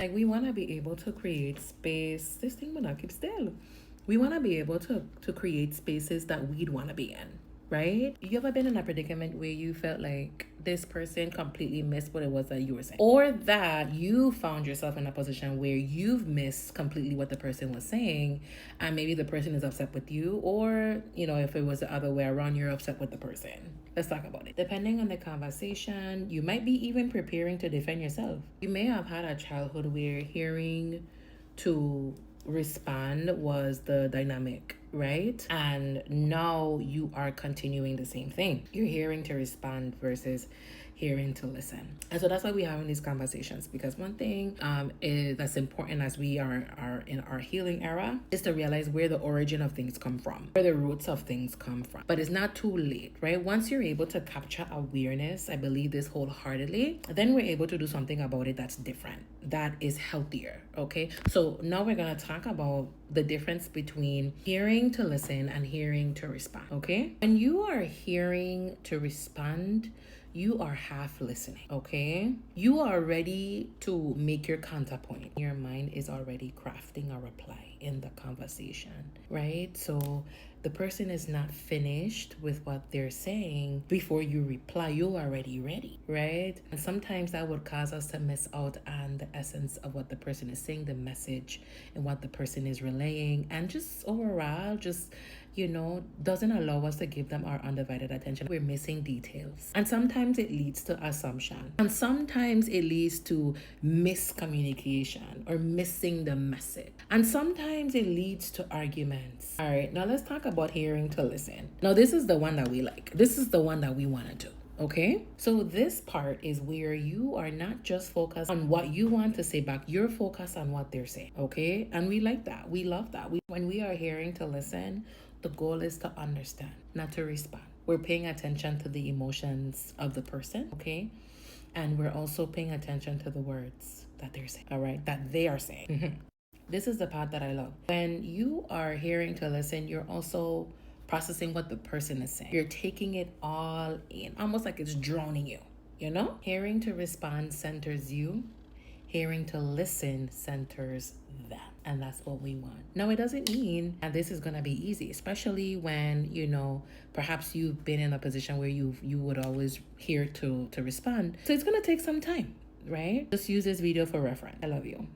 Like, we want to be able to create space. This thing will not keep still. We want to be able to create spaces that we'd want to be in, right? You ever been in a predicament where you felt like this person completely missed what it was that you were saying? Or that you found yourself in a position where you've missed completely what the person was saying, and maybe the person is upset with you, or, you know, if it was the other way around, you're upset with the person. Let's talk about it. Depending on the conversation, you might be even preparing to defend yourself. You may have had a childhood where hearing to respond was the dynamic, right? And now you are continuing the same thing. You're hearing to respond versus hearing to listen. And so that's why we're having these conversations, because one thing is that's important as we are in our healing era is to realize where the origin of things come from, where the roots of things come from. But it's not too late, right? Once you're able to capture awareness, I believe this wholeheartedly, then we're able to do something about it that's different, that is healthier. Okay, so now we're gonna talk about the difference between hearing to listen and hearing to respond. Okay, when you are hearing to respond, you are half listening. Okay, you are ready to make your counterpoint. Your mind is already crafting a reply in the conversation, right? So the person is not finished with what they're saying before you reply. You're already ready, right? And sometimes that would cause us to miss out on the essence of what the person is saying, the message, and what the person is relaying, and just overall, just, you know, doesn't allow us to give them our undivided attention. We're missing details. And sometimes it leads to assumption. And sometimes it leads to miscommunication or missing the message. And sometimes it leads to arguments. All right, now let's talk about hearing to listen. Now, this is the one that we like. This is the one that we want to do. Okay, so this part is where you are not just focused on what you want to say back, you're focused on what they're saying. Okay, and we like that. We love that. When we are hearing to listen, the goal is to understand, not to respond. We're paying attention to the emotions of the person, okay? And we're also paying attention to the words that they're saying, all right, that they are saying. This is the part that I love. When you are hearing to listen, you're also processing what the person is saying. You're taking it all in, almost like it's drowning you, you know? Hearing to respond centers you. Hearing to listen centers them. And that's what we want. Now, it doesn't mean that this is going to be easy, especially when, you know, perhaps you've been in a position where you would always hear to respond. So it's going to take some time, right? Just use this video for reference. I love you.